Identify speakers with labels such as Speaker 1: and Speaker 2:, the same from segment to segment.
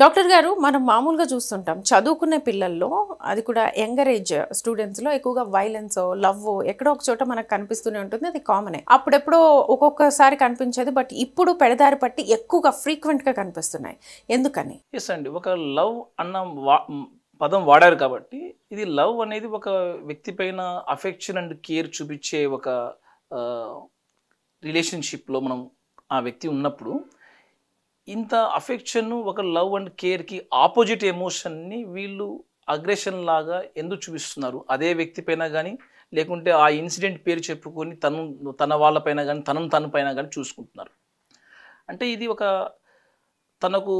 Speaker 1: Doctor గారు మనం మామూలుగా చూస్తుంటాం చదువుకునే పిల్లల్లో అది కూడా యంగర్ ఏజ్ స్టూడెంట్స్లో ఎక్కువగా వైలెన్స్ లవ్ ఎక్కడో ఒక చోట మనకు కనిపిస్తూనే ఉంటుంది. అది కామనే. అప్పుడెప్పుడో ఒక్కొక్కసారి కనిపించేది, బట్ ఇప్పుడు పెడదారి పట్టి ఎక్కువగా ఫ్రీక్వెంట్గా కనిపిస్తున్నాయి. ఎందుకని?
Speaker 2: ఎస్ అండి. ఒక లవ్ అన్న పదం వాడారు కాబట్టి, ఇది లవ్ అనేది ఒక వ్యక్తి పైన అఫెక్షన్ అండ్ కేర్ చూపించే ఒక రిలేషన్షిప్లో మనం ఆ వ్యక్తి ఉన్నప్పుడు ఇంత అఫెక్షన్ ఒక లవ్ అండ్ కేర్కి ఆపోజిట్ ఎమోషన్ని వీళ్ళు అగ్రెషన్ లాగా ఎందుకు చూపిస్తున్నారు? అదే వ్యక్తి పైన కానీ లేకుంటే ఆ ఇన్సిడెంట్ పేరు చెప్పుకొని తన వాళ్ళపైన కానీ తన పైన కానీ చూసుకుంటున్నారు. అంటే ఇది ఒక తనకు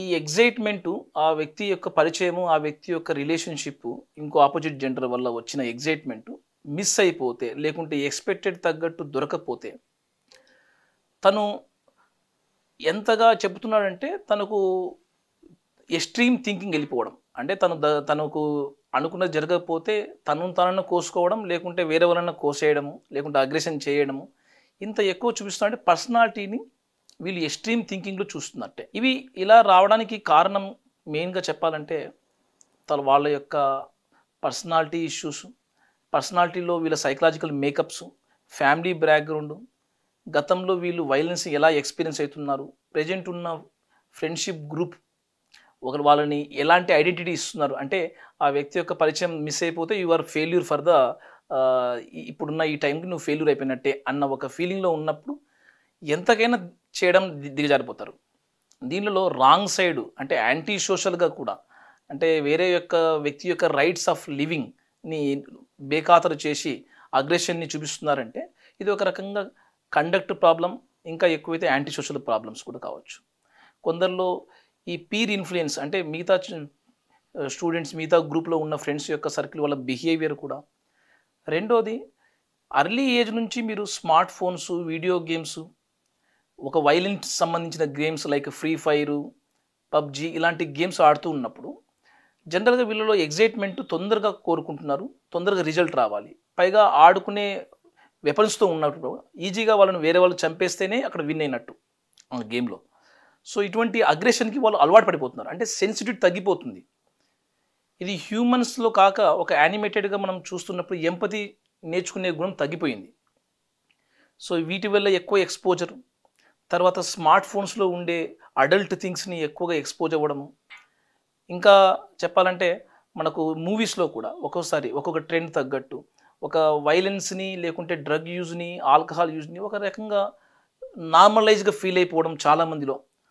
Speaker 2: ఈ ఎగ్జైట్మెంటు ఆ వ్యక్తి యొక్క పరిచయము, ఆ వ్యక్తి యొక్క రిలేషన్షిప్ ఇంకో ఆపోజిట్ జెండర్ వల్ల వచ్చిన ఎగ్జైట్మెంటు మిస్ అయిపోతే, లేకుంటే ఎక్స్పెక్టెడ్ తగ్గట్టు దొరకపోతే తను ఎంతగా చెబుతున్నాడంటే తనకు ఎక్స్ట్రీమ్ థింకింగ్ వెళ్ళిపోవడం. అంటే తనకు అనుకున్నది జరగకపోతే తనను కోసుకోవడం, లేకుంటే వేరే వాళ్ళని కోసేయడము, లేకుంటే అగ్రెషన్ చేయడము, ఇంత ఎక్కువ చూపిస్తున్నారంటే పర్సనాలిటీని వీళ్ళు ఎక్స్ట్రీమ్ థింకింగ్లో చూస్తున్నట్టే. ఇవి ఇలా రావడానికి కారణం మెయిన్గా చెప్పాలంటే వాళ్ళ యొక్క పర్సనాలిటీ ఇష్యూస్, పర్సనాలిటీలో వీళ్ళ సైకలాజికల్ మేకప్స్, ఫ్యామిలీ బ్యాక్గ్రౌండ్, గతంలో వీళ్ళు వైలెన్స్ ఎలా ఎక్స్పీరియన్స్ అవుతున్నారు, ప్రజెంట్ ఉన్న ఫ్రెండ్షిప్ గ్రూప్ ఒకరు వాళ్ళని ఎలాంటి ఐడెంటిటీ ఇస్తున్నారు. అంటే ఆ వ్యక్తి యొక్క పరిచయం మిస్ అయిపోతే you are failure for the ఇప్పుడున్న ఈ టైంకి నువ్వు ఫెయిల్యూర్ అయిపోయినట్టే అన్న ఒక ఫీలింగ్లో ఉన్నప్పుడు ఎంతకైనా చేయడం దిగజారిపోతారు. దీనిలో రాంగ్ సైడ్ అంటే యాంటీ సోషల్గా కూడా, అంటే వేరే యొక్క వ్యక్తి యొక్క రైట్స్ ఆఫ్ లివింగ్ని బేఖాతరు చేసి అగ్రెషన్ని చూపిస్తున్నారంటే ఇది ఒక రకంగా కండక్ట్ ప్రాబ్లం, ఇంకా ఎక్కువైతే యాంటీ సోషల్ ప్రాబ్లమ్స్ కూడా కావచ్చు. కొందరిలో ఈ పీర్ ఇన్ఫ్లుయెన్స్ అంటే మిగతా స్టూడెంట్స్, మిగతా గ్రూప్లో ఉన్న ఫ్రెండ్స్ యొక్క సర్కిల్ వాళ్ళ బిహేవియర్ కూడా. రెండోది, అర్లీ ఏజ్ నుంచి మీరు స్మార్ట్ ఫోన్స్, వీడియో గేమ్స్, ఒక వైలెన్స్ సంబంధించిన games like free fire, PUBG ఇలాంటి గేమ్స్ ఆడుతూ ఉన్నప్పుడు జనరల్గా వీళ్ళలో ఎగ్జైట్మెంట్ తొందరగా కోరుకుంటున్నారు, తొందరగా రిజల్ట్ రావాలి. పైగా ఆడుకునే వెపన్స్తో ఉన్నప్పుడు ఈజీగా వాళ్ళని వేరే వాళ్ళు చంపేస్తేనే అక్కడ విన్ అయినట్టు ఆ గేమ్లో. సో ఇటువంటి అగ్రెషన్కి వాళ్ళు అలవాటు పడిపోతున్నారు. అంటే సెన్సిటివిటీ తగ్గిపోతుంది. ఇది హ్యూమన్స్లో కాక ఒక యానిమేటెడ్గా మనం చూస్తున్నప్పుడు ఎంపతి నేర్చుకునే గుణం తగ్గిపోయింది. సో వీటి వల్ల ఎక్కువ ఎక్స్పోజర్, తర్వాత స్మార్ట్ ఫోన్స్లో ఉండే అడల్ట్ థింగ్స్ని ఎక్కువగా ఎక్స్పోజ్ అవ్వడము, ఇంకా చెప్పాలంటే మనకు మూవీస్లో కూడా ఒక్కోసారి ఒక్కొక్క ట్రెండ్ తగ్గట్టు ఒక వైలెన్స్ని, లేకుంటే డ్రగ్ యూజ్ని, ఆల్కహాల్ యూజ్ని ఒక రకంగా నార్మలైజ్గా ఫీల్ అయిపోవడం చాలామందిలో.